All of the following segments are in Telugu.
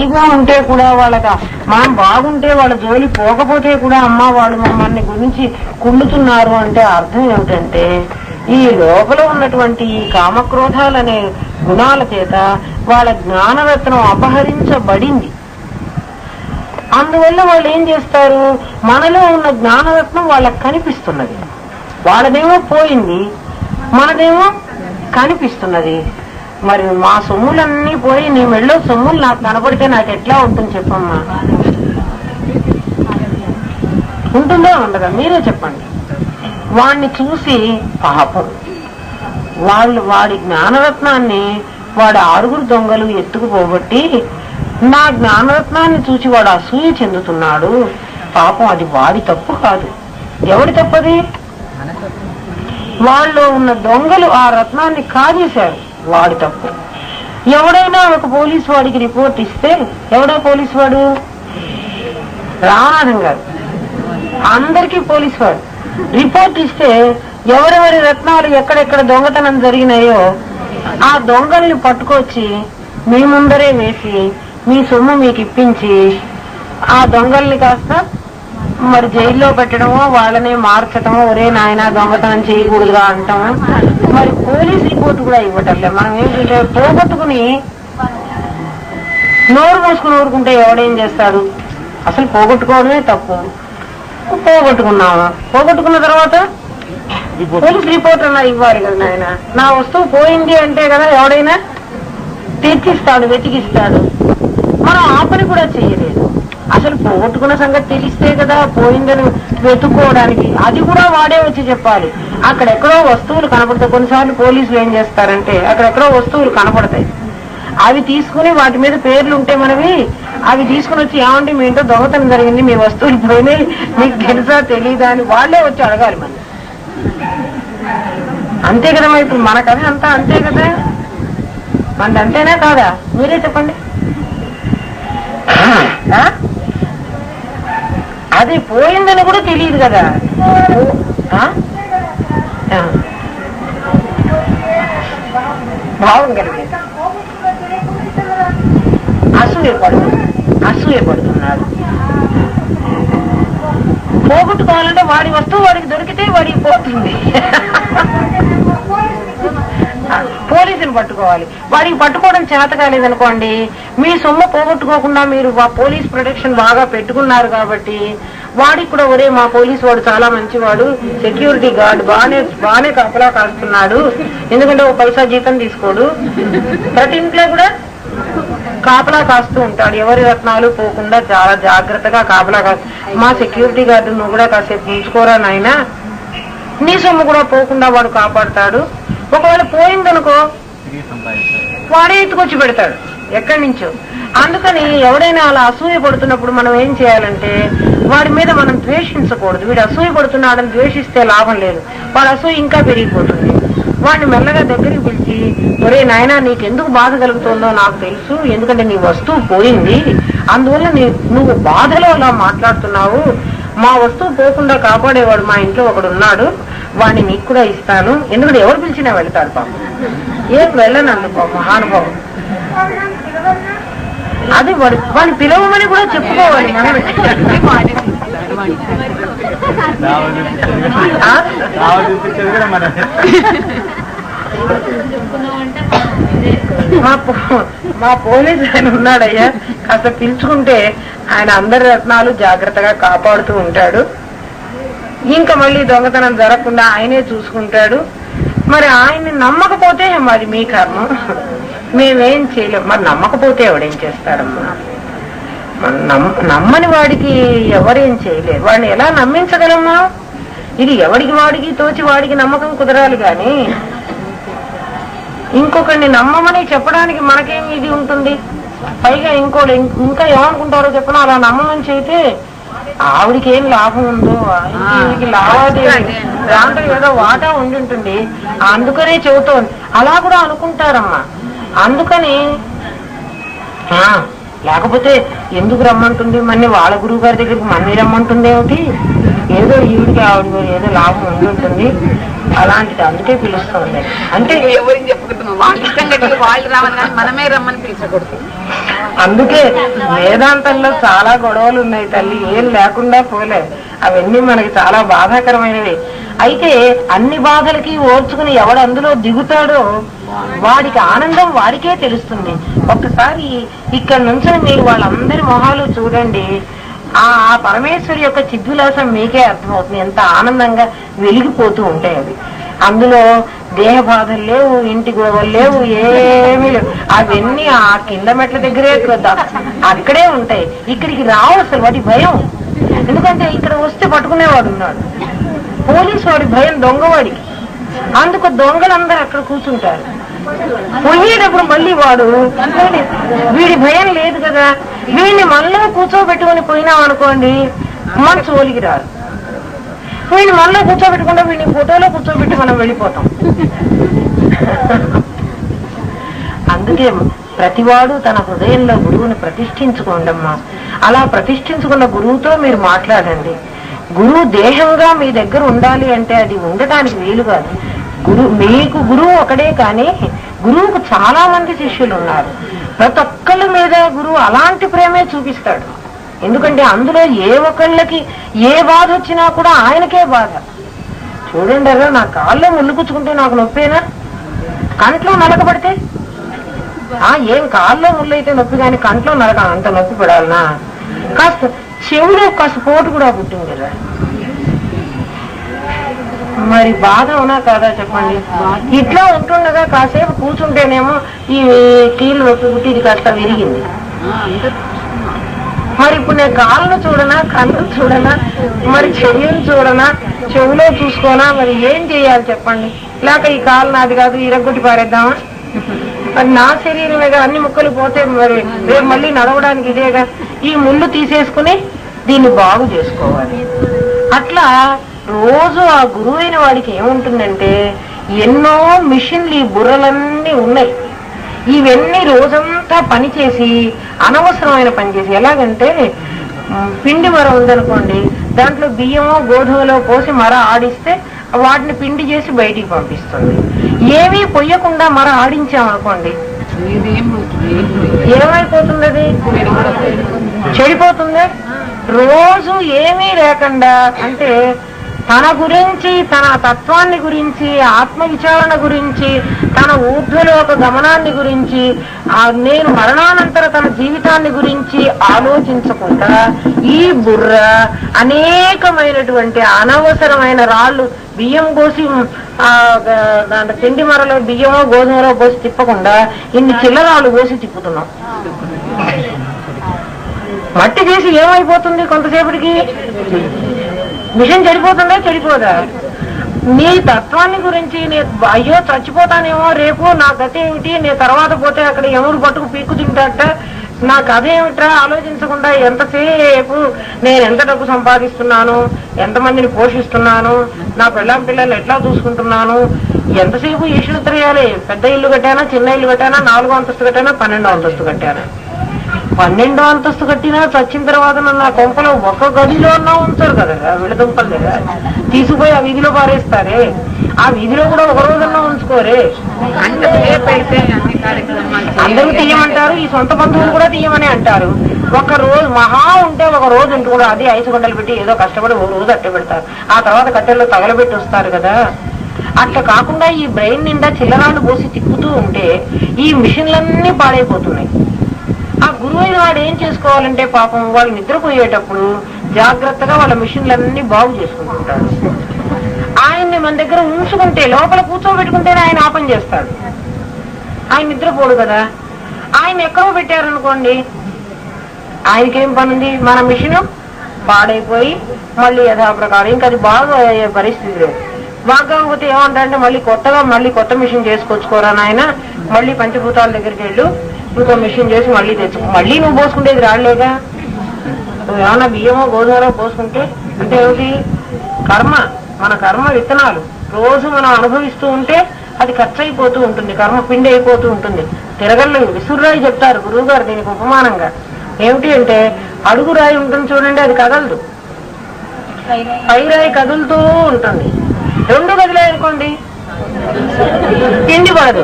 ఇదిగా ఉంటే కూడా వాళ్ళకి మనం బాగుంటే వాళ్ళ జోలి పోకపోతే కూడా అమ్మ వాళ్ళు మమ్మల్ని గురించి కుళ్ళుతున్నారు అంటే అర్థం ఏమిటంటే ఈ లోపల ఉన్నటువంటి ఈ కామక్రోధాలనే గుణాల చేత వాళ్ళ జ్ఞానరత్నం అపహరించబడింది. అందువల్ల వాళ్ళు ఏం చేస్తారు, మనలో ఉన్న జ్ఞానరత్నం వాళ్ళకి కనిపిస్తున్నది. వాళ్ళదేమో పోయింది, మనదేమో కనిపిస్తున్నది. మరి మా సొమ్ములన్నీ పోయి నీ మెళ్ళో సొమ్ములు నాకు కనపడితే నాకు ఎట్లా ఉంటుంది చెప్పమ్మా? ఉంటుందా ఉండదా? మీరే చెప్పండి. వాణ్ణి చూసి పాపం వాడి జ్ఞానరత్నాన్ని వాడు 6 దొంగలు ఎత్తుకుపోబట్టి నా జ్ఞానరత్నాన్ని చూసి వాడు అసూయ చెందుతున్నాడు. పాపం అది వాడి తప్పు కాదు. ఎవడి తప్పది? వాళ్ళు ఉన్న దొంగలు ఆ రత్నాన్ని కాజేశారు, వాడి తప్పు. ఎవడైనా ఒక పోలీసు వాడికి రిపోర్ట్ ఇస్తే, ఎవడో పోలీసు వాడు? రామనాథం గారు అందరికీ పోలీసు వాడు. రిపోర్ట్ ఇస్తే ఎవరెవరి రత్నాలు ఎక్కడెక్కడ దొంగతనం జరిగినాయో ఆ దొంగల్ని పట్టుకొచ్చి మీ ముందరే వేసి మీ సొమ్ము మీకు ఇప్పించి ఆ దొంగల్ని కాస్త మరి జైల్లో పెట్టడమో వాళ్ళనే మార్చటమో, ఒరే నాయన దొంగతనం చేయకూడదుగా అంటాము. మరి పోలీస్ రిపోర్ట్ కూడా ఇవ్వటంలే. మనం ఏంటంటే పోగొట్టుకుని నోరు మూసుకుని ఊరుకుంటే ఎవడేం చేస్తాడు? అసలు పోగొట్టుకోవడమే తప్పు. పోగొట్టుకున్నాము, పోగొట్టుకున్న తర్వాత పోలీస్ రిపోర్ట్ అన్నా ఇవ్వాలి కదా నాయన. నా వస్తువు పోయింది అంటే కదా ఎవడైనా తెచ్చిస్తాడు, వెతికిస్తాడు. మనం ఆ పని కూడా చేయలేదు. అసలు పోగొట్టుకున్న సంగతి తెలిస్తే కదా పోయిందని వెతుక్కోవడానికి. అది కూడా వాడే వచ్చి చెప్పాలి. అక్కడెక్కడో వస్తువులు కనపడతాయి. కొన్నిసార్లు పోలీసులు ఏం చేస్తారంటే అక్కడెక్కడో వస్తువులు కనపడతాయి, అవి తీసుకుని వాటి మీద పేర్లు ఉంటే మనవి అవి తీసుకుని వచ్చి ఏమంటే మీ ఇంట్లో దొంగతనం జరిగింది, మీ వస్తువులు పోయినాయి, మీకు తెలుసా తెలీదా అని వాళ్లే వచ్చి అడగాలి మనం. అంతే కదా మరి. ఇప్పుడు మనకది అంతా అంతే కదా. మనది అంతేనా కాదా? మీరే చెప్పండి. అది పోయిందని కూడా తెలియదు కదా. భావం కలిగింది. అసూయపడుతున్నాడు. పోగొట్టుకోవాలంటే వాడి వస్తువు వాడికి దొరికితే వాడికి పోతుంది. పోలీసుని పట్టుకోవాలి. వాడికి పట్టుకోవడం చేత కాలేదనుకోండి, మీ సొమ్ము పోగొట్టుకోకుండా మీరు పోలీస్ ప్రొటెక్షన్ బాగా పెట్టుకున్నారు కాబట్టి వాడికి కూడా ఒరే మా పోలీసు వాడు చాలా మంచివాడు, సెక్యూరిటీ గార్డ్ బాగానే కాపలా కాస్తున్నాడు, ఎందుకంటే ఒక పైసా జీతం తీసుకోడు, ప్రతి ఇంట్లో కూడా కాపలా కాస్తూ ఉంటాడు, ఎవరి రత్నాలు పోకుండా చాలా జాగ్రత్తగా కాపలా కాస్తూ. మా సెక్యూరిటీ గార్డు నువ్వు కూడా కాసేపు ఉంచుకోరా నాయనా, నీ సొమ్ము కూడా పోకుండా వాడు కాపాడుతాడు. ఒకవేళ పోయిందనుకో వాడే ఎత్తుకొచ్చి పెడతాడు ఎక్కడి నుంచో. అందుకని ఎవడైనా అలా అసూయ పడుతున్నప్పుడు మనం ఏం చేయాలంటే వాడి మీద మనం ద్వేషించకూడదు. వీడు అసూయ పడుతున్నాడని ద్వేషిస్తే లాభం లేదు, వాడు అసూయ ఇంకా పెరిగిపోతుంది. వాడిని మెల్లగా దగ్గరికి పిలిచి ఒరే నాయనా నీకెందుకు బాధ కలుగుతుందో నాకు తెలుసు, ఎందుకంటే నీ వస్తువు పోయింది, అందువల్ల నువ్వు బాధలో అలా మాట్లాడుతున్నావు. మా వస్తువు పోకుండా కాపాడేవాడు మా ఇంట్లో ఒకడున్నాడు, వాడిని నీకు కూడా ఇస్తాను. ఎందుకంటే ఎవరు పిలిచినా వెళ్తాడు పాపం. ఏం వెళ్ళనందుకో మహానుభావం. అది వాడిని పిలవమని కూడా చెప్పుకోవాలి మనం. మా పోలీసు ఆయన ఉన్నాడయ్యా, కాస్త పిలుచుకుంటే ఆయన అందరి రత్నాలు జాగ్రత్తగా కాపాడుతూ ఉంటాడు. ఇంకా మళ్ళీ దొంగతనం జరగకుండా ఆయనే చూసుకుంటాడు. మరి ఆయన్ని నమ్మకపోతే మరి మీ కర్మ, మేమేం చేయలేము. మరి నమ్మకపోతే ఎవడేం చేస్తాడమ్మా? నమ్మని వాడికి ఎవరేం చేయలేరు. వాడిని ఎలా నమ్మించగలమ్మా? ఇది ఎవడికి వాడికి తోచి వాడికి నమ్మకం కుదరాలి గాని ఇంకొకరిని నమ్మమని చెప్పడానికి మనకేం ఇది ఉంటుంది? పైగా ఇంకా ఏమనుకుంటారో చెప్పినా అలా నమ్మమని చెబితే ఆవిడికి ఏం లాభం ఉందో, ఈవిడికి లావాదేవీ దాంట్లో ఏదో వాటా ఉండి ఉంటుంది, అందుకనే చెబుతోంది అలా కూడా అనుకుంటారమ్మా. అందుకని లేకపోతే ఎందుకు రమ్మంటుంది మన్ని? వాళ్ళ గురువు గారి దగ్గరికి మన్ని రమ్మంటుంది ఏమిటి? ఏదో ఈవిడికి ఆవిడ ఏదో లాభం ఉండుంటుంది, అలాంటిది అందుకే పిలుస్తుంది. అంటే ఎవరికి చెప్పుకుంటున్నాం, వాళ్ళ ఇష్టం కట్టి వాళ్ళు రావాలి కానీ మనమే రమ్మని పిలిచకూడదు. అందుకే వేదాంతంలో చాలా గొడవలు ఉన్నాయి తల్లి, ఏం లేకుండా పోలే. అవన్నీ మనకి చాలా బాధాకరమైనవి. అయితే అన్ని బాధలకి ఓర్చుకుని ఎవడు అందులో దిగుతాడో వాడికి ఆనందం వాడికే తెలుస్తుంది. ఒక్కసారి ఇక్కడ నుంచి మీరు వాళ్ళందరి మొహాలు చూడండి, ఆ పరమేశ్వరి యొక్క చిద్విలాసం మీకే అర్థమవుతుంది. ఎంత ఆనందంగా వెలిగిపోతూ ఉంటాయి అవి. అందులో దేహ బాధలు లేవు, ఇంటి గొడవలు లేవు, ఏమీ లేవు. అవన్నీ ఆ కింద మెట్ల దగ్గరే అక్కడే ఉంటాయి. ఇక్కడికి రావు అసలు, వాటి భయం. ఎందుకంటే ఇక్కడ వస్తే పట్టుకునేవాడు ఉన్నాడు, పోలీసు వాడి భయం దొంగవాడికి. అందుకు దొంగలందరూ అక్కడ కూర్చుంటారు. పోయేటప్పుడు మళ్ళీ వాడు వీడి భయం లేదు కదా, వీడిని మనలో కూర్చోబెట్టుకుని పోయినాం అనుకోండి మన చోలికి రాదు. వీడిని మనలో కూర్చోబెట్టకుండా వీడిని ఫోటోలో కూర్చోబెట్టి మనం వెళ్ళిపోతాం. అందుకే ప్రతివాడు తన హృదయంలో గురువుని ప్రతిష్ఠించుకోండమ్మా. అలా ప్రతిష్ఠించుకున్న గురువుతో మీరు మాట్లాడండి. గురువు దేహంగా మీ దగ్గర ఉండాలి అంటే అది ఉండటానికి వీలు కాదు. మీకు గురువు ఒకడే, కానీ గురువుకు చాలా మంది శిష్యులు ఉన్నారు. ప్రతి ఒక్కళ్ళ మీద గురువు అలాంటి ప్రేమే చూపిస్తాడు. ఎందుకంటే అందులో ఏ ఒక్కళ్ళకి ఏ బాధ వచ్చినా కూడా ఆయనకే బాధ. చూడండి, అలా నా కాళ్ళలో ముళ్ళు కుచ్చుకుంటే నాకు నొప్పేనా? కంట్లో నలకబడితే ఏం కాళ్ళలో ముళ్ళు అయితే నొప్పి, కానీ కంట్లో నలక అంత నొప్పి పడాలనా? కాస్త చెవులో కాస్త పోటు కూడా పుట్టింది కదా, మరి బాధ అవునా కాదా చెప్పండి? ఇట్లా ఉంటుండగా కాసేపు కూర్చుంటేనేమో ఈ కీళ్ళు నొప్పి పుట్టి ఇది కాస్త విరిగింది. మరి ఇప్పుడు నేను కాళ్ళను చూడనా, కన్ను చూడనా, మరి చెయ్యను చూడనా, చెవులో చూసుకోనా? మరి ఏం చెయ్యాలి చెప్పండి? లేక ఈ కాలు నాది కాదు ఇరగొట్టి పారేద్దామా? మరి నా శరీరమేగా, అన్ని ముక్కలు పోతే మరి రేపు మళ్ళీ నడవడానికి ఇదేగా. ఈ ముళ్ళు తీసేసుకుని దీన్ని బాగు చేసుకోవాలి. అట్లా రోజు ఆ గురువైన వాడికి ఏముంటుందంటే ఎన్నో మిషన్లు, ఈ బుర్రలన్నీ ఉన్నాయి. ఇవన్నీ రోజంతా పనిచేసి అనవసరమైన పని చేసి, ఎలాగంటే పిండి మర ఉందనుకోండి, దాంట్లో బియ్యమో గోధుమలో పోసి మర ఆడిస్తే వాటిని పిండి చేసి బయటికి పంపిస్తుంది. ఏమీ పొయ్యకుండా మర ఆడించామనుకోండి ఏమైపోతుంది? అది చెడిపోతుంది. రోజు ఏమీ లేకుండా, అంటే తన గురించి, తన తత్వాన్ని గురించి, ఆత్మ విచారణ గురించి, తన ఊర్ధ్వలోక గమనాన్ని గురించి, నేను మరణానంతర తన జీవితాన్ని గురించి ఆలోచించకుండా ఈ బుర్ర అనేకమైనటువంటి అనవసరమైన రాళ్ళు, బియ్యం పోసి దాంట్లో తిండి మరలో బియ్యమో గోధుమలో పోసి తిప్పకుండా ఇన్ని చిల్లరాళ్ళు పోసి తిప్పుతున్నాం. మట్టి చేసి ఏమైపోతుంది? కొంతసేపటికి మిషన్ చెడిపోతుందా? చెడిపోదా? నీ తత్వాన్ని గురించి అయ్యో చచ్చిపోతానేమో, రేపు నా గతి ఏమిటి, నీ తర్వాత పోతే అక్కడ ఎముడు పట్టుకు పీక్కు తింటాట, నా కథ ఏమిట్రా ఆలోచించకుండా ఎంతసేపు నేను ఎంత డబ్బు సంపాదిస్తున్నాను, ఎంతమందిని పోషిస్తున్నాను, నా పిల్లలు ఎట్లా చూసుకుంటున్నాను, ఎంతసేపు ఈశ్వరు తిరగాలి. పెద్ద ఇల్లు కట్టానా, చిన్న ఇల్లు కట్టానా, 4వ అంతస్తు కట్టానా, 12వ అంతస్తు కట్టానా? 12వ అంతస్తు కట్టినా చచ్చిన తర్వాత నన్ను ఆ కొంపలో ఒక్క గదిలో ఉన్నా ఉంచారు కదా, విడదుంపలు కదా, తీసుకుపోయి ఆ వీధిలో పారేస్తారే. ఆ వీధిలో కూడా ఒక రోజన్నా ఉంచుకోరే. అందరూ తీయమంటారు, ఈ సొంత బంధువులు కూడా తీయమని అంటారు. ఒక రోజు మహా ఉంటే ఒక రోజు ఉంటూ కూడా అది 5 గంటలు పెట్టి ఏదో కష్టపడి ఒక రోజు అట్టే పెడతారు. ఆ తర్వాత కట్టెల్లో తగలబెట్టి వస్తారు కదా. అట్లా కాకుండా ఈ బ్రెయిన్ నిండా చిల్లరాళ్ళు పోసి తిప్పుతూ ఉంటే ఈ మిషన్లన్నీ పాడైపోతున్నాయి. ఆ గురువైన వాడు ఏం చేసుకోవాలంటే పాపం వాళ్ళు నిద్రపోయేటప్పుడు జాగ్రత్తగా వాళ్ళ మిషన్లన్నీ బాగు చేసుకుంటుంటాడు. ఆయన్ని మన దగ్గర ఉంచుకుంటే, లోపల కూర్చోబెట్టుకుంటేనే ఆయన ఆ పని చేస్తాడు. ఆయన నిద్రపోడు కదా. ఆయన ఎక్కడో పెట్టారనుకోండి, ఆయనకేం పని ఉంది? మన మిషన్ పాడైపోయి మళ్ళీ యథాప్రకారం ఇంకా అది బాగా అయ్యే పరిస్థితి లేదు. బాగోకపోతే ఏమంటారంటే మళ్ళీ కొత్త మిషన్ చేసుకొచ్చుకోరా నాయన, మళ్ళీ పంచభూతాల దగ్గరికి వెళ్ళు, ఇంకో మిషన్ చేసి మళ్ళీ తెచ్చుకో. మళ్ళీ నువ్వు పోసుకుంటేది రాలేగా. నువ్వు ఏమన్నా బియ్యమో గోధుమలో పోసుకుంటే అంటే ఏమిటి? కర్మ, మన కర్మ విత్తనాలు రోజు మనం అనుభవిస్తూ ఉంటే అది ఖర్చు అయిపోతూ ఉంటుంది, కర్మ పిండి అయిపోతూ ఉంటుంది. తిరగలేదు విసుర్రాయి చెప్తారు గురువు గారు దీనికి ఉపమానంగా. ఏమిటి అంటే అడుగు రాయి ఉంటుంది చూడండి, అది కదలదు, పైరాయి కదులుతూ ఉంటుంది. 2 గదిలో అనుకోండి పిండి పడదు.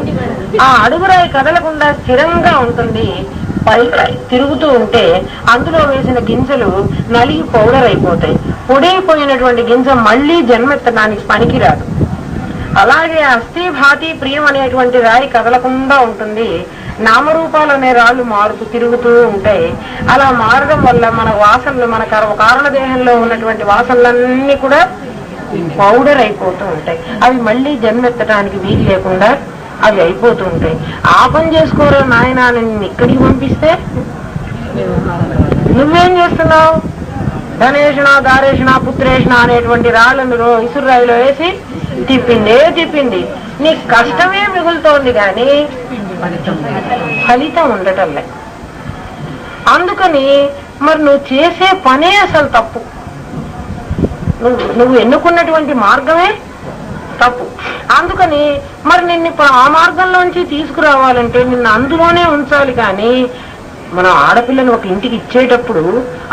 ఆ అడుగురాయి కదలకుండా స్థిరంగా ఉంటుంది. తిరుగుతూ ఉంటే అందులో వేసిన గింజలు నలిగి పౌడర్ అయిపోతాయి. పొడైపోయినటువంటి గింజ మళ్లీ జన్మెత్తడానికి పనికిరాదు. అలాగే అస్థిభాతి ప్రియం అనేటువంటి రాయి కదలకుండా ఉంటుంది. నామరూపాలు అనే రాళ్ళు మారుతూ తిరుగుతూ ఉంటాయి. అలా మారడం వల్ల మన వాసనలు, మన కారణదేహంలో ఉన్నటువంటి వాసనలన్నీ కూడా పౌడర్ అయిపోతూ ఉంటాయి. అవి మళ్లీ జన్మెత్తడానికి వీలు లేకుండా అవి అయిపోతూ ఉంటాయి. ఆ పని చేసుకోరా నాయన నిన్ను ఇక్కడికి పంపిస్తే నువ్వేం చేస్తున్నావు? ధనేషణ, దారేషణ, పుత్రేషణ అనేటువంటి రాళ్ళను ఇసురాయిలో వేసి తిప్పింది. నీకు కష్టమే మిగులుతోంది కానీ ఫలితం ఉండటంలే. అందుకని మరి నువ్వు చేసే పనే అసలు తప్పు. నువ్వు ఎన్నుకున్నటువంటి మార్గమే తప్పు. అందుకని మరి నిన్ను ఆ మార్గంలోంచి తీసుకురావాలంటే నిన్ను అందులోనే ఉంచాలి. కానీ మనం ఆడపిల్లని ఒక ఇంటికి ఇచ్చేటప్పుడు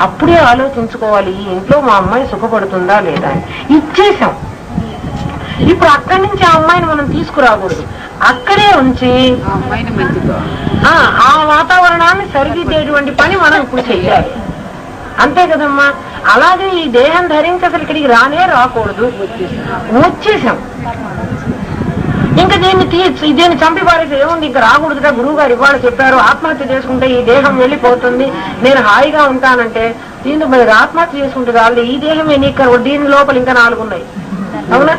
అప్పుడే ఆలోచించుకోవాలి, ఈ ఇంట్లో మా అమ్మాయి సుఖపడుతుందా లేదా. ఇచ్చేసాం, ఇప్పుడు అక్కడి నుంచి ఆ అమ్మాయిని మనం తీసుకురాకూడదు. అక్కడే ఉంచి ఆ వాతావరణాన్ని సరిదిద్దేటువంటి పని మనం ఇప్పుడు చెయ్యాలి. అంతే కదమ్మా. అలాగే ఈ దేహం ధరించి అసలు ఇక్కడికి రాకూడదు. వచ్చేసాం, ఇంకా దీన్ని చంపి పారేసి ఏముంది, ఇంకా రాకూడదుగా. గురువు గారు ఇవాళ చెప్పారు ఆత్మహత్య చేసుకుంటే ఈ దేహం వెళ్ళిపోతుంది, నేను హాయిగా ఉంటానంటే దీన్ని మరి ఆత్మహత్య చేసుకుంటుంది. వాళ్ళు ఈ దేహమే నీకు, దీని లోపల ఇంకా 4 ఉన్నాయి. అవునా?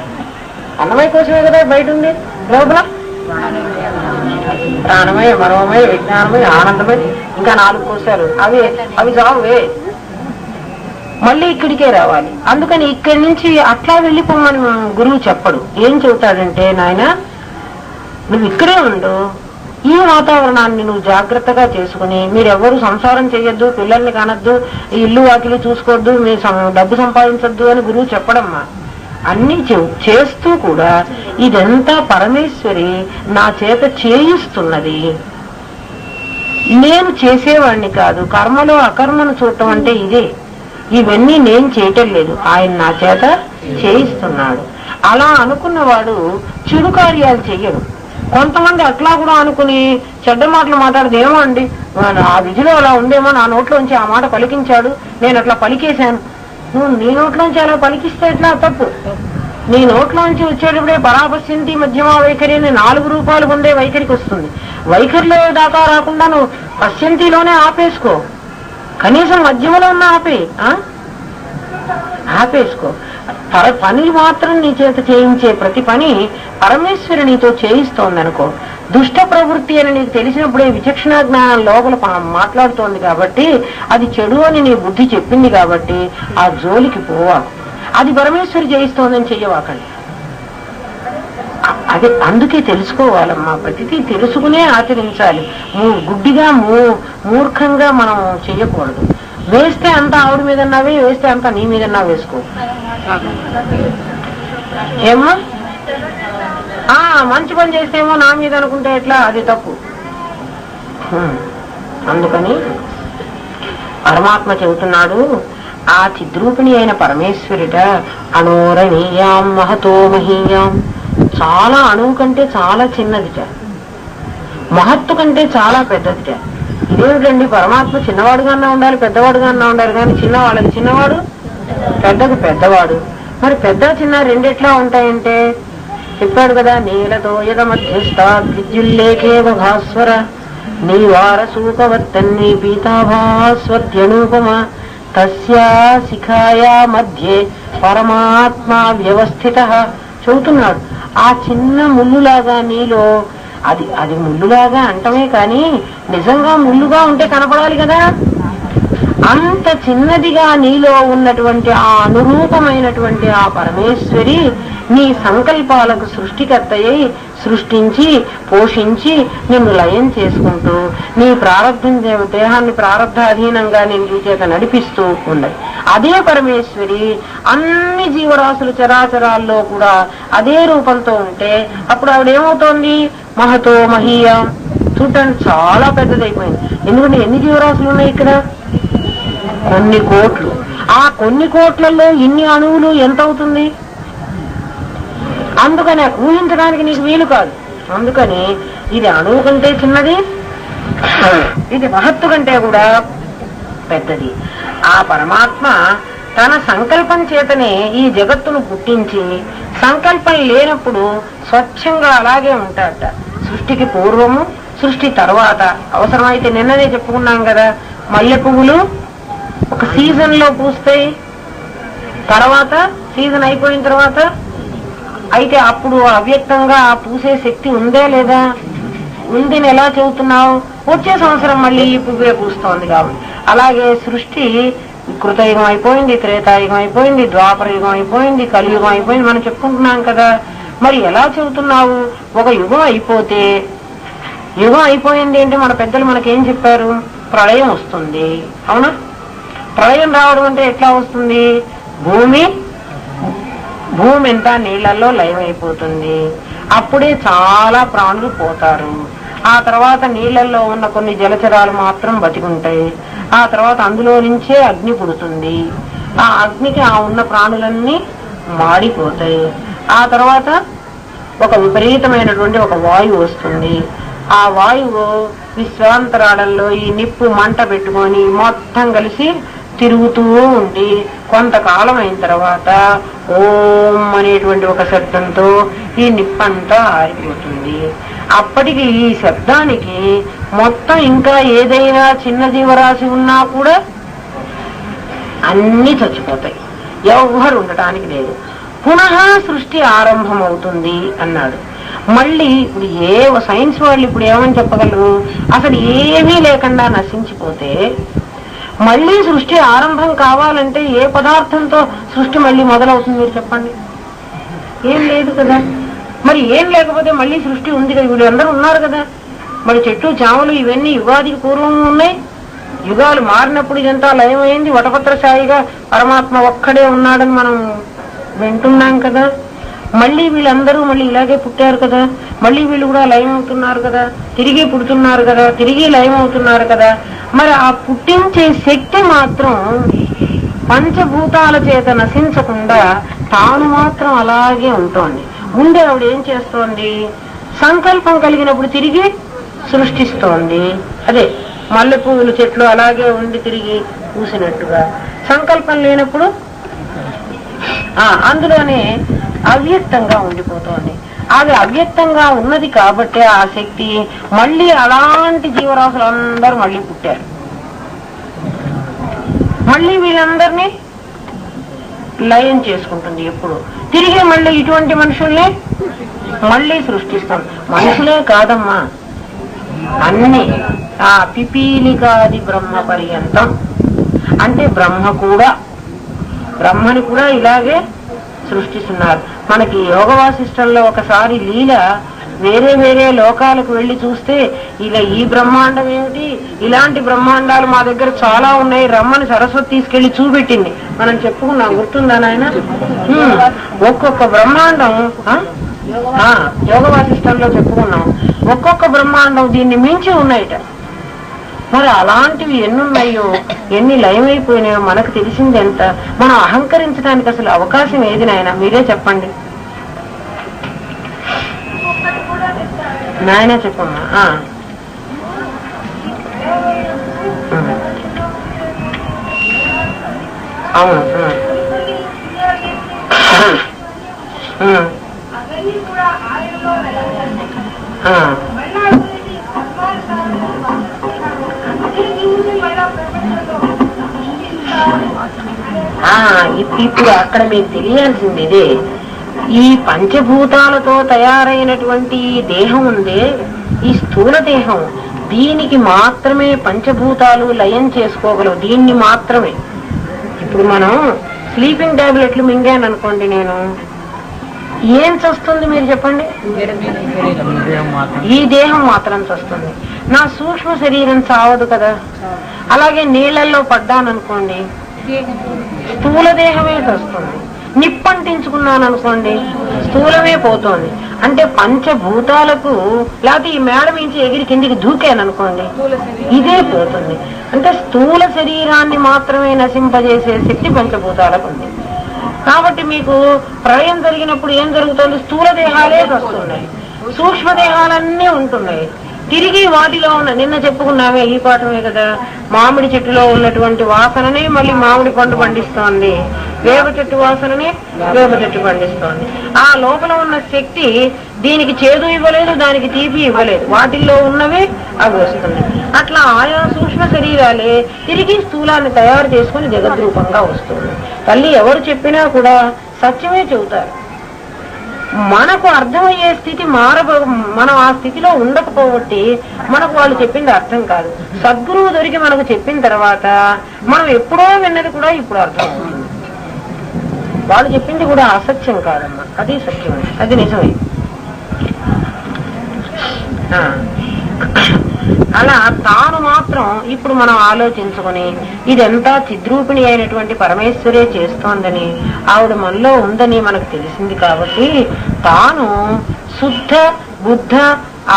అన్నమయ కోసమే కదా బయట ఉంది, లోపల ప్రాణమయ, మనోమయ, విజ్ఞానమయ, ఆనందమయ, ఇంకా 4 కోశాలు. అవి జావే, మళ్ళీ ఇక్కడికే రావాలి. అందుకని ఇక్కడి నుంచి అట్లా వెళ్ళిపోమని గురువు చెప్పడు. ఏం చెబుతాడంటే, నాయన నువ్వు ఇక్కడే ఉండు, ఈ వాతావరణాన్ని నువ్వు జాగ్రత్తగా చేసుకుని, మీరెవ్వరూ సంసారం చేయొద్దు, పిల్లల్ని కానొద్దు, ఇల్లు వాకిలి చూసుకోవద్దు, మీ డబ్బు సంపాదించొద్దు అని గురువు చెప్పడమ్మా. అన్ని చేస్తూ కూడా ఇదంతా పరమేశ్వరి నా చేత చేయిస్తున్నది, నేను చేసేవాడిని కాదు. కర్మలో అకర్మను చూడటం అంటే ఇదే. ఇవన్నీ నేను చేయటం లేదు, ఆయన నా చేత చేయిస్తున్నాడు. అలా అనుకున్నవాడు చెడు కార్యాలు చెయ్యడు. కొంతమంది అట్లా కూడా అనుకుని చెడ్డ మాటలు మాట్లాడదు. ఏమో అండి ఆ విధిలో అలా ఉందేమో, నా నోట్లోంచి ఆ మాట పలికించాడు, నేను అట్లా పలికేశాను. నువ్వు నీ నోట్లోంచి అలా పలికిస్తే ఎట్లా? తప్పు. నీ నోట్లోంచి వచ్చేటప్పుడే పరాపశ్యంతి మధ్యమా వైఖరి అని 4 రూపాయలు పొందే వైఖరికి వస్తుంది. వైఖరిలో దాకా రాకుండా నువ్వు పశ్యంతిలోనే ఆపేసుకో, కనీసం మధ్యమలో ఉన్న ఆపేసుకో. పని మాత్రం నీ చేత చేయించే ప్రతి పని పరమేశ్వరి నీతో చేయిస్తోందనుకో. దుష్ట ప్రవృత్తి అని నీకు తెలిసినప్పుడే విచక్షణ జ్ఞానం లోపల మాట్లాడుతోంది కాబట్టి, అది చెడు అని నీ బుద్ధి చెప్పింది కాబట్టి ఆ జోలికి పోవా. అది పరమేశ్వరి చేయిస్తోందని చెయ్యవాకండి. అది అందుకే తెలుసుకోవాలమ్మా, ప్రతిదీ తెలుసుకునే ఆచరించాలి. గుడ్డిగా మూర్ఖంగా మనం చెయ్యకూడదు. వేస్తే అంతా ఆవిడ మీదన్నావే, వేస్తే అంతా నీ మీదన్నా వేసుకో. ఏమో మంచి పని చేస్తేమో నా మీద అనుకుంటే ఎట్లా? అది తప్పు. అందుకని పరమాత్మ చెబుతున్నాడు, ఆ చిద్రూపిణి అయిన పరమేశ్వరిట అణోరణీయాం మహతో మహీయాం, చాలా అణువు కంటే చాలా చిన్నదిట, మహత్తు కంటే చాలా పెద్దదిట. ఇదేమిటండి, పరమాత్మ చిన్నవాడుగానే ఉండాలి, పెద్దవాడుగానే ఉండాలి, కానీ చిన్నవాళ్ళకి చిన్నవాడు, పెద్దకు పెద్దవాడు. మరి పెద్ద చిన్న రెండెట్లా ఉంటాయంటే చెప్పాడు కదా, నీలతో యద మధ్యస్థాద్విద్యుల్లేఖేవ భాస్వర నీవార సూకవర్తన్ని పీతాభాస్వత్యనూపమ తస్యా శిఖాయా మధ్యే పరమాత్మ వ్యవస్థిత. చెబుతున్నాడు, ఆ చిన్న ముళ్ళులాగా నీలో, అది ముళ్ళులాగా అంటమే కానీ నిజంగా ముళ్ళుగా ఉంటే కనపడాలి కదా. అంత చిన్నదిగా నీలో ఉన్నటువంటి ఆ అనురూపమైనటువంటి ఆ పరమేశ్వరి నీ సంకల్పాలకు సృష్టికర్తయ్యి సృష్టించి పోషించి నిన్ను లయం చేసుకుంటూ నీ ప్రారంభం దేహాన్ని ప్రారంధాధీనంగా నిన్ను చేత నడిపిస్తూ ఉన్నది. అదే పరమేశ్వరి అన్ని జీవరాశులు చరాచరాల్లో కూడా అదే రూపంతో ఉంటే అప్పుడు ఆవిడేమవుతోంది? మహతో మహీయ. చూడటానికి చాలా పెద్దదైపోయింది. ఎందుకంటే ఎన్ని జీవరాశులు ఉన్నాయి ఇక్కడ? కొన్ని కోట్లు. ఆ కొన్ని కోట్లలో ఇన్ని అణువులు ఎంత అవుతుంది? అందుకని ఊహించడానికి నీకు వీలు కాదు. అందుకని ఇది అణువు కంటే చిన్నది, ఇది మహత్తు కంటే కూడా పెద్దది. ఆ పరమాత్మ తన సంకల్పం చేతనే ఈ జగత్తును పుట్టించి, సంకల్పం లేనప్పుడు స్వచ్ఛంగా అలాగే ఉంటాడట. సృష్టికి పూర్వము, సృష్టి తర్వాత. అవసరమైతే నిన్ననే చెప్పుకున్నాం కదా, మల్లె పువ్వులు ఒక సీజన్ లో పూస్తాయి, తర్వాత సీజన్ అయిపోయిన తర్వాత అయితే అప్పుడు అవ్యక్తంగా ఆ పూసే శక్తి ఉందే లేదా? ఉందని ఎలా చెబుతున్నావు? వచ్చే సంవత్సరం మళ్ళీ ఈ పువ్వే పూస్తోంది కాబట్టి. అలాగే సృష్టి కృతయుగం అయిపోయింది, త్రేతాయుగం అయిపోయింది, ద్వాపర యుగం అయిపోయింది, కలియుగం అయిపోయింది, మనం చెప్పుకుంటున్నాం కదా. మరి ఎలా చెబుతున్నావు? ఒక యుగం అయిపోతే, యుగం అయిపోయింది అంటే మన పెద్దలు మనకేం చెప్పారు? ప్రళయం వస్తుంది, అవునా? ప్రళయం రావడం అంటే ఎట్లా వస్తుంది? భూమి ఎంత నీళ్లలో లయమైపోతుంది, అప్పుడే చాలా ప్రాణులు పోతారు. ఆ తర్వాత నీళ్లలో ఉన్న కొన్ని జలచరాలు మాత్రం బతికుంటాయి. ఆ తర్వాత అందులో నుంచే అగ్ని పుడుతుంది. ఆ అగ్నికి ఆ ఉన్న ప్రాణులన్నీ మాడిపోతాయి. ఆ తర్వాత ఒక విపరీతమైనటువంటి ఒక వాయువు వస్తుంది. ఆ వాయువు విశ్వాంతరాళంలో ఈ నిప్పు మంట పెట్టుకొని మొత్తం కలిసి తిరుగుతూ ఉండి కొంతకాలం అయిన తర్వాత ఓం అనేటువంటి ఒక శబ్దంతో ఈ నిప్పంతా ఆరిపోతుంది. అప్పటికి ఈ శబ్దానికి మొత్తం ఇంకా ఏదైనా చిన్న జీవరాశి ఉన్నా కూడా అన్నీ చచ్చిపోతాయి, ఎవ్వరు ఉండటానికి లేదు. పునః సృష్టి ఆరంభం అవుతుంది అన్నాడు. మళ్ళీ ఇప్పుడు సైన్స్ వాళ్ళు ఇప్పుడు ఏమని చెప్పగలరు? అసలు ఏమీ లేకుండా నశించిపోతే మళ్ళీ సృష్టి ఆరంభం కావాలంటే ఏ పదార్థంతో సృష్టి మళ్ళీ మొదలవుతుంది మీరు చెప్పండి? ఏం లేదు కదా. మరి ఏం లేకపోతే మళ్ళీ సృష్టి ఉంది కదా, వీళ్ళందరూ ఉన్నారు కదా. మరి చెట్లు చామలు ఇవన్నీ యుగాదికి పూర్వం ఉన్నాయి. యుగాలు మారినప్పుడు ఇదంతా లయమైంది, వటపత్రశాయిగా పరమాత్మ ఒక్కడే ఉన్నాడని మనం వింటున్నాం కదా. మళ్ళీ వీళ్ళందరూ మళ్ళీ ఇలాగే పుట్టారు కదా, మళ్ళీ వీళ్ళు కూడా లయం అవుతున్నారు కదా, తిరిగి పుడుతున్నారు కదా, తిరిగి లయం అవుతున్నారు కదా. మరి ఆ పుట్టించే శక్తి మాత్రం పంచభూతాల చేత నశించకుండా తాను మాత్రం అలాగే ఉంటోంది. ముందే ఆవిడ ఏం చేస్తోంది? సంకల్పం కలిగినప్పుడు తిరిగి సృష్టిస్తోంది. అదే మల్లె పువ్వుల చెట్లు అలాగే ఉండి తిరిగి పూసినట్టుగా, సంకల్పం లేనప్పుడు అందులోనే అవ్యక్తంగా ఉండిపోతోంది. అది అవ్యక్తంగా ఉన్నది కాబట్టి ఆ శక్తి మళ్ళీ అలాంటి జీవరాశులు అందరూ మళ్ళీ పుట్టారు. మళ్ళీ వీళ్ళందరినీ లయం చేసుకుంటుంది. ఎప్పుడు తిరిగి మళ్ళీ ఇటువంటి మనుషుల్ని మళ్ళీ సృష్టిస్తుంది. మనుషులే కాదమ్మా, అన్ని ఆ పిపీలికాది బ్రహ్మ పర్యంతం అంటే బ్రహ్మని కూడా ఇలాగే సృష్టిస్తున్నారు. మనకి యోగ వాసిష్టంలో ఒకసారి లీల వేరే వేరే లోకాలకు వెళ్లి చూస్తే ఇలా ఈ బ్రహ్మాండం ఏమిటి, ఇలాంటి బ్రహ్మాండాలు మా దగ్గర చాలా ఉన్నాయి, రమ్మని సరస్వతి తీసుకెళ్లి చూపెట్టింది. మనం చెప్పుకున్నాం, గుర్తుందా నాయన? ఒక్కొక్క బ్రహ్మాండం యోగ వాసిష్టంలో చెప్పుకున్నాం. ఒక్కొక్క బ్రహ్మాండం దీన్ని మించి ఉన్నాయిట. మరి అలాంటివి ఎన్నున్నాయో, ఎన్ని లయమైపోయినాయో మనకు తెలిసింది ఎంత? మనం అహంకరించడానికి అసలు అవకాశం ఏది నాయన? మీరే చెప్పండి నాయన, చెప్పమ్మా. అవును. ఇప్పుడు అక్కడ మీకు తెలియాల్సింది ఇదే. ఈ పంచభూతాలతో తయారైనటువంటి దేహం ఉందే, ఈ స్థూల దేహం, దీనికి మాత్రమే పంచభూతాలు లయం చేసుకోగలవు. దీన్ని మాత్రమే. ఇప్పుడు మనం స్లీపింగ్ టాబ్లెట్లు మింగాను అనుకోండి, నేను ఏం చస్తుంది మీరు చెప్పండి? ఈ దేహం మాత్రం చస్తుంది, నా సూక్ష్మ శరీరం చావదు కదా. అలాగే నీళ్లలో పడ్డాననుకోండి, స్థూల దేహమే చస్తుంది. నిప్పంటించుకున్నాను అనుకోండి, స్థూలమే పోతోంది. అంటే పంచభూతాలకు, లేకపోతే ఈ మేడ నుంచి ఎగిరి కిందికి దూకాననుకోండి, ఇదే పోతుంది. అంటే స్థూల శరీరాన్ని మాత్రమే నశింపజేసే శక్తి పంచభూతాలకు ఉంది. కాబట్టి మీకు ప్రళయం జరిగినప్పుడు ఏం జరుగుతుంది? స్థూల దేహాలే వస్తున్నాయి. సూక్ష్మదేహాలన్నీ ఉంటున్నాయి. తిరిగి వాటిలో ఉన్న నిన్న చెప్పుకున్నామే ఈ పాఠమే కదా, మామిడి చెట్టులో ఉన్నటువంటి వాసననే మళ్ళీ మామిడి పండు పండిస్తోంది, వేప చెట్టు వాసననే వేప చెట్టు పండిస్తోంది. ఆ లోపల ఉన్న శక్తి దీనికి చేదు ఇవ్వలేదు, దానికి తీపి ఇవ్వలేదు, వాటిల్లో ఉన్నవే అవి వస్తున్నాయి. అట్లా ఆయా సూక్ష్మ శరీరాలే తిరిగి స్థూలాన్ని తయారు చేసుకుని జగద్రూపంగా వస్తుంది. తల్లి ఎవరు చెప్పినా కూడా సత్యమే చెబుతారు. మనకు అర్థమయ్యే స్థితి మనం ఆ స్థితిలో ఉండకపోబట్టి మనకు వాళ్ళు చెప్పింది అర్థం కాదు. సద్గురువు దొరికి మనకు చెప్పిన తర్వాత మనం ఎప్పుడో విన్నది కూడా ఇప్పుడు అర్థం అవుతుంది. వాళ్ళు చెప్పింది కూడా అసత్యం కాదమ్మా, అది సత్యమే, అది నిజమే. అలా తాను మాత్రం ఇప్పుడు మనం ఆలోచించుకుని ఇదంతా చిద్రూపిణి అయినటువంటి పరమేశ్వరే చేస్తోందని, ఆవిడ మనలో ఉందని మనకు తెలిసింది కాబట్టి తాను శుద్ధ బుద్ధ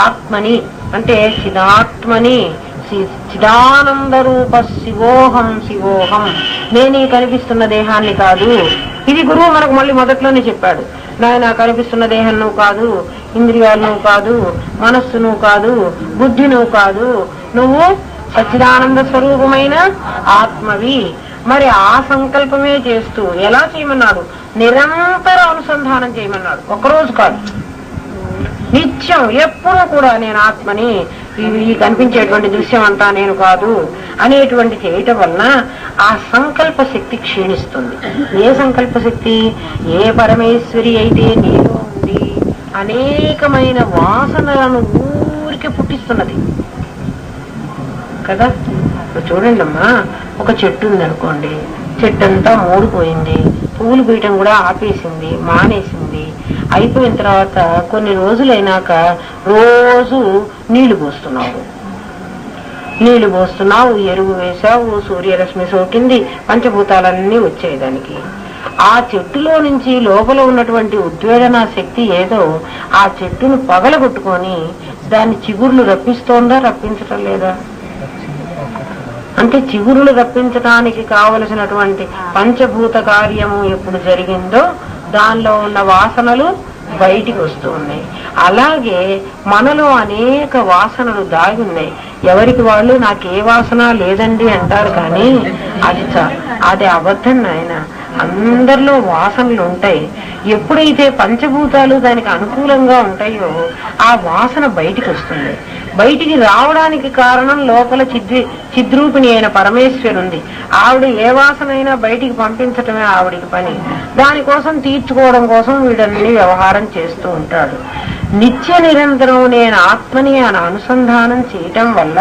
ఆత్మని అంటే చిదాత్మని, చిదానంద రూప శివోహం శివోహం, నేను కనిపిస్తున్న దేహాన్ని కాదు. ఇది గురువు మనకు మళ్ళీ మొదట్లోనే చెప్పాడు. నాయన కనిపిస్తున్న దేహం నువ్వు కాదు, ఇంద్రియాలు నువ్వు కాదు, మనస్సు నువ్వు కాదు, బుద్ధి నువ్వు కాదు, నువ్వు సచ్చిదానంద స్వరూపమైన ఆత్మవి. మరి ఆ సంకల్పమే చేస్తూ ఎలా చేయమన్నాడు? నిరంతర అనుసంధానం చేయమన్నాడు. ఒక్కరోజు కాదు, నిత్యం ఎప్పుడూ కూడా నేను ఆత్మని, ఈ కనిపించేటువంటి దృశ్యం అంతా నేను కాదు అనేటువంటి చేయటం వలన ఆ సంకల్ప శక్తి క్షీణిస్తుంది. ఏ సంకల్ప శక్తి? ఏ పరమేశ్వరి అయితే నీలో ఉండి అనేకమైన వాసనలను ఊరికే పుట్టిస్తున్నది కదా. చూడండి అమ్మా, ఒక చెట్టు ఉందనుకోండి, చెట్టు అంతా మూడిపోయింది, పువ్వులు పీయటం కూడా ఆపేసింది, మానేసింది. అయిపోయిన తర్వాత కొన్ని రోజులైనాక రోజు నీళ్లు పోస్తున్నావు, ఎరువు వేసావు, సూర్యరశ్మి సోకింది, పంచభూతాలన్నీ వచ్చాయి దానికి. ఆ చెట్టులో నుంచి లోపల ఉన్నటువంటి ఉద్వేదన శక్తి ఏదో ఆ చెట్టును పగలగొట్టుకొని దాన్ని చిగుర్లు రప్పిస్తోందా, రప్పించటం లేదా? అంటే చిగురులు రప్పించడానికి కావలసినటువంటి పంచభూత కార్యము ఎప్పుడు జరిగిందో దానిలో ఉన్న వాసనలు బయటికి వస్తూ ఉన్నాయి. అలాగే మనలో అనేక వాసనలు దాగి ఉన్నాయి. ఎవరికి వాళ్ళు నాకే వాసన లేదండి అంటారు, కానీ అది అబద్ధం నాయన. అందరిలో వాసనలు ఉంటాయి. ఎప్పుడైతే పంచభూతాలు దానికి అనుకూలంగా ఉంటాయో ఆ వాసన బయటికి వస్తుంది. బయటికి రావడానికి కారణం లోపల చిద్రూపిణి అయిన పరమేశ్వరు ఉంది. ఆవిడ ఏ వాసనైనా బయటికి పంపించటమే ఆవిడికి పని. దానికోసం తీర్చుకోవడం కోసం వీడన్ని వ్యవహారం చేస్తూ ఉంటాడు. నిత్య నిరంతరం నేను ఆత్మని అని అనుసంధానం చేయటం వల్ల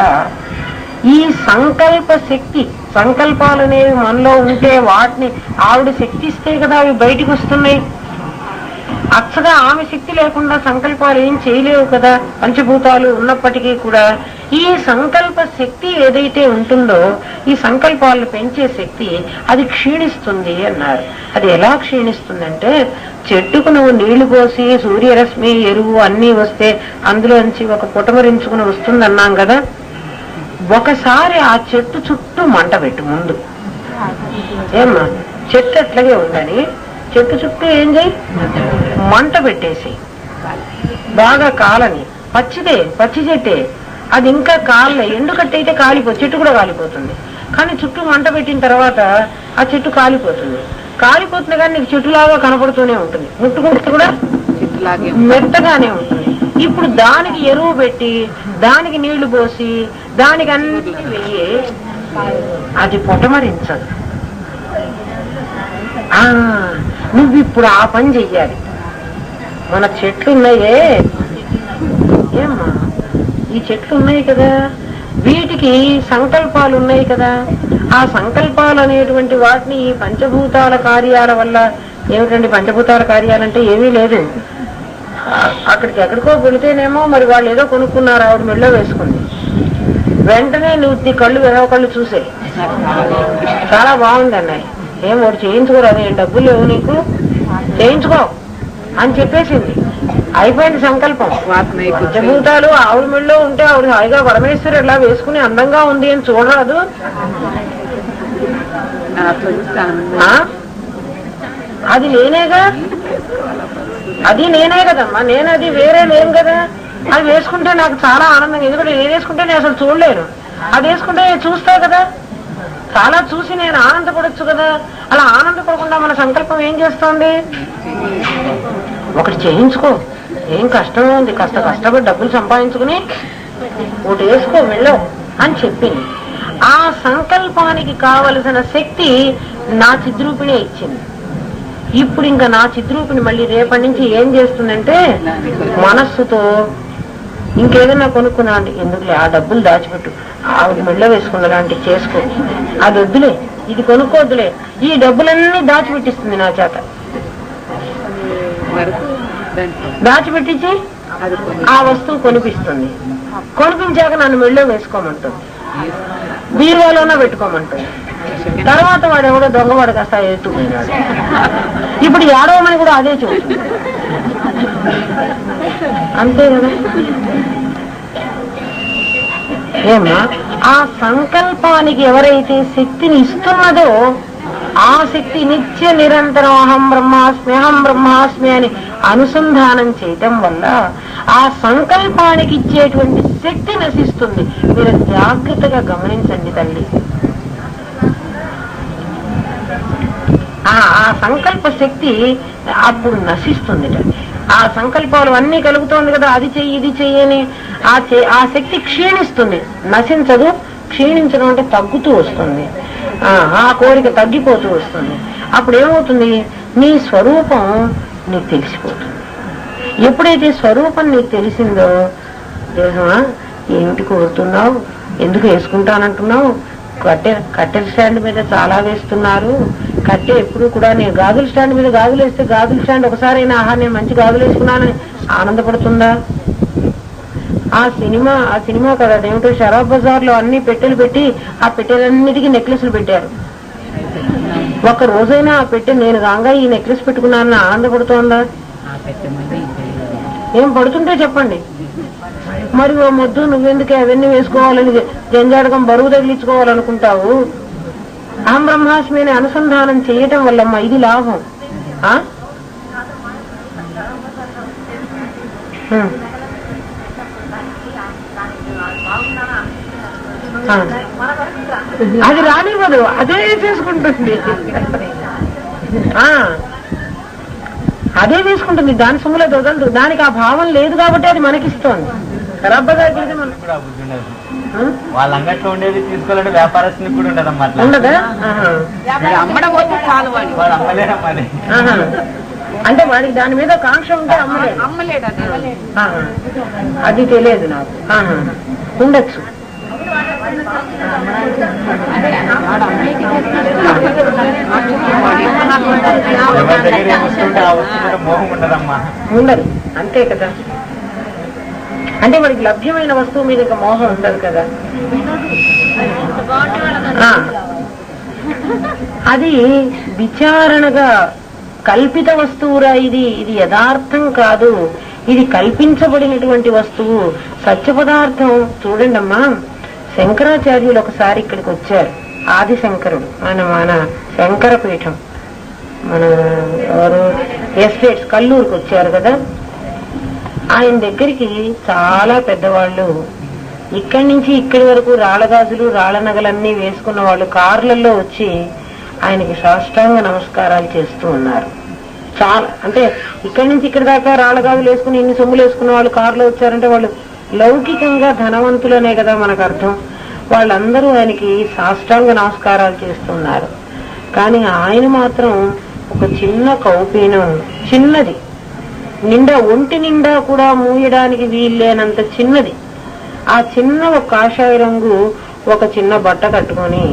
ఈ సంకల్ప శక్తి, సంకల్పాలు అనేవి మనలో ఉంటే వాటిని ఆవిడ శక్తి ఇస్తే కదా అవి బయటికి వస్తున్నాయి. అచ్చగా ఆమె శక్తి లేకుండా సంకల్పాలు ఏం చేయలేవు కదా. పంచభూతాలు ఉన్నప్పటికీ కూడా ఈ సంకల్ప శక్తి ఏదైతే ఉంటుందో, ఈ సంకల్పాలను పెంచే శక్తి, అది క్షీణిస్తుంది అన్నారు. అది ఎలా క్షీణిస్తుందంటే, చెట్టుకు నువ్వు నీళ్లు పోసి సూర్యరశ్మి ఎరువు అన్నీ వస్తే అందులోంచి ఒక పుటమరించుకుని వస్తుందన్నాం కదా. ఒకసారి ఆ చెట్టు చుట్టూ మంట పెట్టు ముందు. ఏమ్మా, చెట్టు అట్లాగే ఉందని చెట్టు చుట్టూ ఏం చేయి, మంట పెట్టేసి బాగా కాలని. పచ్చి చెట్టే, అది ఇంకా కాలే. ఎండుకట్టయితే అయితే చెట్టు కూడా కాలిపోతుంది. కానీ చుట్టూ మంట పెట్టిన తర్వాత ఆ చెట్టు కాలిపోతుంది కానీ నీకు చెట్టులాగా కనపడుతూనే ఉంటుంది. ముట్టుకుంటే కూడా మెత్తగానే ఉంటుంది. ఇప్పుడు దానికి ఎరువు పెట్టి దానికి నీళ్లు పోసి దానికి అన్ని వెయ్యి, అది పొటమరించదు. నువ్వు ఇప్పుడు ఆ పని చెయ్యాలి. మన చెట్లు ఉన్నాయే, ఏమ్మా ఈ చెట్లు ఉన్నాయి కదా, వీటికి సంకల్పాలు ఉన్నాయి కదా. ఆ సంకల్పాలు అనేటువంటి వాటిని ఈ పంచభూతాల కార్యాల వల్ల ఏమిటండి? పంచభూతాల కార్యాలంటే ఏమీ లేదు. అక్కడికి ఎక్కడికో వెళితేనేమో మరి వాళ్ళు ఏదో కొనుక్కున్నారు, ఆవిడ మెళ్ళో వేసుకుంది. వెంటనే నువ్వు నీ కళ్ళు కళ్ళు చూసే చాలా బాగుంది అన్నాయి. ఏం వాడు చేయించుకోరాదు, ఏం డబ్బులు లేవు నీకు, చేయించుకో అని చెప్పేసింది. అయిపోయింది సంకల్పం. పంచభూతాలు ఆవిడ మెళ్ళో ఉంటే ఆవిడ హాయిగా పరమేశ్వరు ఎలా వేసుకుని అందంగా ఉంది అని చూడరాదు. అది లేనేగా. అది నేనే కదమ్మా, నేను అది వేరే లేను కదా. అది వేసుకుంటే నాకు చాలా ఆనందంగా, ఎందుకంటే నేను వేసుకుంటే నేను అసలు చూడలేను, అది వేసుకుంటే చూస్తా కదా, చాలా చూసి నేను ఆనందపడొచ్చు కదా. అలా ఆనందపడకుండా మన సంకల్పం ఏం చేస్తోంది? ఒకటి చేయించుకో, ఏం కష్టం ఉంది, కాస్త కష్టపడి డబ్బులు సంపాదించుకుని ఒకటి వేసుకో వెళ్ళవు అని చెప్పింది. ఆ సంకల్పానికి కావలసిన శక్తి నా చిద్రూపిణి ఇచ్చింది. ఇప్పుడు ఇంకా నా చిద్రూపిణి మళ్ళీ రేపటి నుంచి ఏం చేస్తుందంటే మనస్సుతో ఇంకేదైనా కొనుక్కున్నా అంటే ఎందుకులే ఆ డబ్బులు దాచిపెట్టు, ఆవిడ మెళ్ళ వేసుకున్న లాంటివి చేసుకో, అది వద్దులే, ఇది కొనుక్కోవద్దులే, ఈ డబ్బులన్నీ దాచిపెట్టిస్తుంది నా చేత. దాచిపెట్టించి ఆ వస్తువు కొనిపిస్తుంది, కొనిపించాక నన్ను మెళ్ళో వేసుకోమంటుంది, బీరువాలోనే పెట్టుకోమంటుంది. తర్వాత వాడు ఎవడో దొంగవాడు కాస్త ఎత్తుకున్నాడు, ఇప్పుడు ఏడవమని కూడా అదే చూస్తుంది. అంతే కదా. ఏమ్మా, ఆ సంకల్పానికి ఎవరైతే శక్తిని ఇస్తున్నదో ఆ శక్తి నిత్య నిరంతరం అహం బ్రహ్మాస్మి అని అనుసంధానం చేయటం వల్ల ఆ సంకల్పానికి ఇచ్చేటువంటి శక్తి నశిస్తుంది. మీరు జాగ్రత్తగా గమనించండి తల్లి. ఆ సంకల్ప శక్తి అప్పుడు నశిస్తుంది. ఆ సంకల్పాలు అన్నీ కలుగుతోంది కదా, అది చెయ్యి ఇది చెయ్యని ఆ శక్తి క్షీణిస్తుంది, నశించదు. క్షీణించడం అంటే తగ్గుతూ వస్తుంది, ఆ కోరిక తగ్గిపోతూ వస్తుంది. అప్పుడు ఏమవుతుంది? నీ స్వరూపం నీకు తెలిసిపోతుంది. ఎప్పుడైతే స్వరూపం నీకు తెలిసిందో, దేహమా ఏమిటి కోరుతున్నావు, ఎందుకు వేసుకుంటానంటున్నావు, కట్టెల స్టాండ్ మీద చాలా వేస్తున్నారు, కట్టె ఎప్పుడు కూడా నేను గాజుల స్టాండ్ మీద గాజులు వేస్తే గాజుల స్టాండ్ ఒకసారి అయినా ఆహా నేను మంచి గాజులు వేసుకున్నానని ఆనందపడుతుందా? ఆ సినిమా కదా, అదేమిటో షరాబ్ బజార్ లో అన్ని పెట్టెలు పెట్టి ఆ పెట్టెలన్నిటికీ నెక్లెస్లు పెట్టారు. ఒక రోజైనా ఆ పెట్టె నేను కాగా ఈ నెక్లెస్ పెట్టుకున్నానని ఆనందపడుతోందా? ఏం పడుతుంటే చెప్పండి. మరి ఓ మొద్దు నువ్వెందుకే అవన్నీ వేసుకోవాలని జంజాడకం బరువు తగిలించుకోవాలనుకుంటావు? అహం బ్రహ్మాస్మి అని అనుసంధానం చేయటం వల్లమ్మా ఇది లాభం. అది రానివ్వదు, అదే చేసుకుంటుంది, అదే తీసుకుంటుంది, దాని సొమ్ములో వదలదు. దానికి ఆ భావం లేదు కాబట్టి అది మనకిస్తోంది. వాళ్ళ అంగట్లో ఉండేది తీసుకోవాలంటే వ్యాపారస్తునికి కూడా ఉండదమ్మా, ఉండదా? అంటే వాడికి దాని మీద కాంక్ష ఉంటే అమ్మలేడు, అది తెలియదు నాకు. ఉండొచ్చు. ఉండదు, అంతే కదా. అంటే వాడికి లభ్యమైన వస్తువు మీద ఇంకా మోహం ఉండదు కదా. అది విచారణగా కల్పిత వస్తువురా, ఇది యథార్థం కాదు, ఇది కల్పించబడినటువంటి వస్తువు, సత్య పదార్థం. చూడండి అమ్మా, శంకరాచార్యులు ఒకసారి ఇక్కడికి వచ్చారు. ఆదిశంకరుడు మన శంకరపీఠం, మన ఎవరు ఎస్టేట్స్ కల్లూరుకి వచ్చారు కదా. ఆయన దగ్గరికి చాలా పెద్దవాళ్ళు ఇక్కడి నుంచి ఇక్కడి వరకు రాళ్ళగాజులు రాళ్ళ నగలన్నీ వేసుకున్న వాళ్ళు కార్లలో వచ్చి ఆయనకి సాష్టాంగ నమస్కారాలు చేస్తూ ఉన్నారు. చాలా అంటే ఇక్కడి నుంచి ఇక్కడి దాకా రాళ్ళగాజులు వేసుకుని ఇన్ని సొమ్ములు వేసుకున్న వాళ్ళు కారులో వచ్చారంటే వాళ్ళు లౌకికంగా ధనవంతులనే కదా మనకు అర్థం. వాళ్ళందరూ ఆయనకి సాష్టాంగ నమస్కారాలు చేస్తున్నారు. కానీ ఆయన మాత్రం ఒక చిన్న కౌపీనం, చిన్నది, నిండా ఒంటి నిండా కూడా మూయడానికి వీల్లేనంత చిన్నది, ఆ చిన్న ఒక కాషాయ రంగు ఒక చిన్న బట్ట కట్టుకొని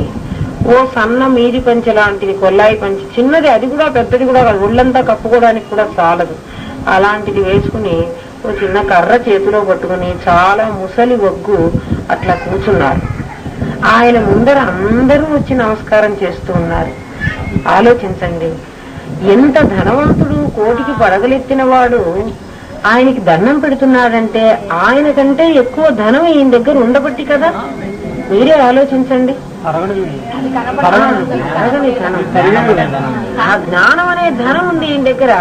ఓ సన్న మీది పంచె లాంటిది, కొల్లాయి పంచె చిన్నది, అది కూడా పెద్దది కూడా కాదు, ఒళ్ళంతా కప్పుకోవడానికి కూడా చాలదు, అలాంటిది వేసుకుని ఓ చిన్న కర్ర చేతిలో పట్టుకుని చాలా ముసలి ఒగ్గు అట్లా కూర్చున్నారు. ఆయన ముందర అందరూ వచ్చి నమస్కారం చేస్తూ ఉన్నారు. ఆలోచించండి, ఎంత ధనవంతుడు, కోటికి పడగలెత్తిన వాడు ఆయనకి దండం పెడుతున్నాడంటే ఆయన కంటే ఎక్కువ ధనం ఈయన దగ్గర ఉండబట్టి కదా. మీరే ఆలోచించండి. ఆ జ్ఞానం అనే ధనం ఉంది ఈయన దగ్గర.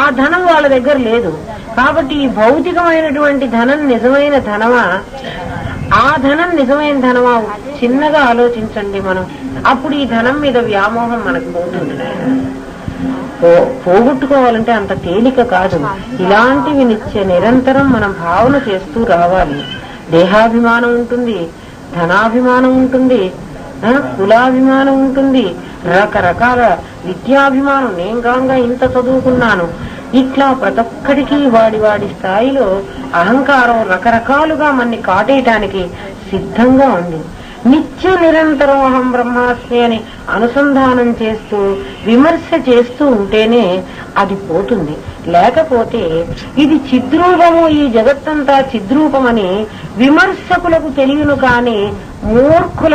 ఆ ధనం వాళ్ళ దగ్గర లేదు. కాబట్టి ఈ భౌతికమైనటువంటి ధనం నిజమైన ధనమా, ఆ ధనం నిజమైన ధనమా చిన్నగా ఆలోచించండి మనం. అప్పుడు ఈ ధనం మీద వ్యామోహం మనకు పోతుంది. పోగొట్టుకోవాలంటే అంత తేలిక కాదు. ఇలాంటివి నిరంతరం మనం భావన చేస్తూ రావాలి. దేహాభిమానం ఉంటుంది, ధనాభిమానం ఉంటుంది, కులాభిమానం ఉంటుంది, రకరకాల విద్యాభిమానం. నేను కాగా ఇంత చదువుకున్నాను, ఇట్లా ప్రతి ఒక్కడికి వాడి వాడి స్థాయిలో అహంకారం రకరకాలుగా మనని కాటేయటానికి సిద్ధంగా ఉంది. నిత్య నిరంతరం అహం బ్రహ్మాస్మి అని అనుసంధానం చేస్తూ విమర్శ చేస్తూ ఉంటేనే అది పోతుంది. లేకపోతే ఇది చిద్రూపము, ఈ జగత్తంతా చిద్రూపమని విమర్శకులకు తెలియను, కానీ మూర్ఖులకు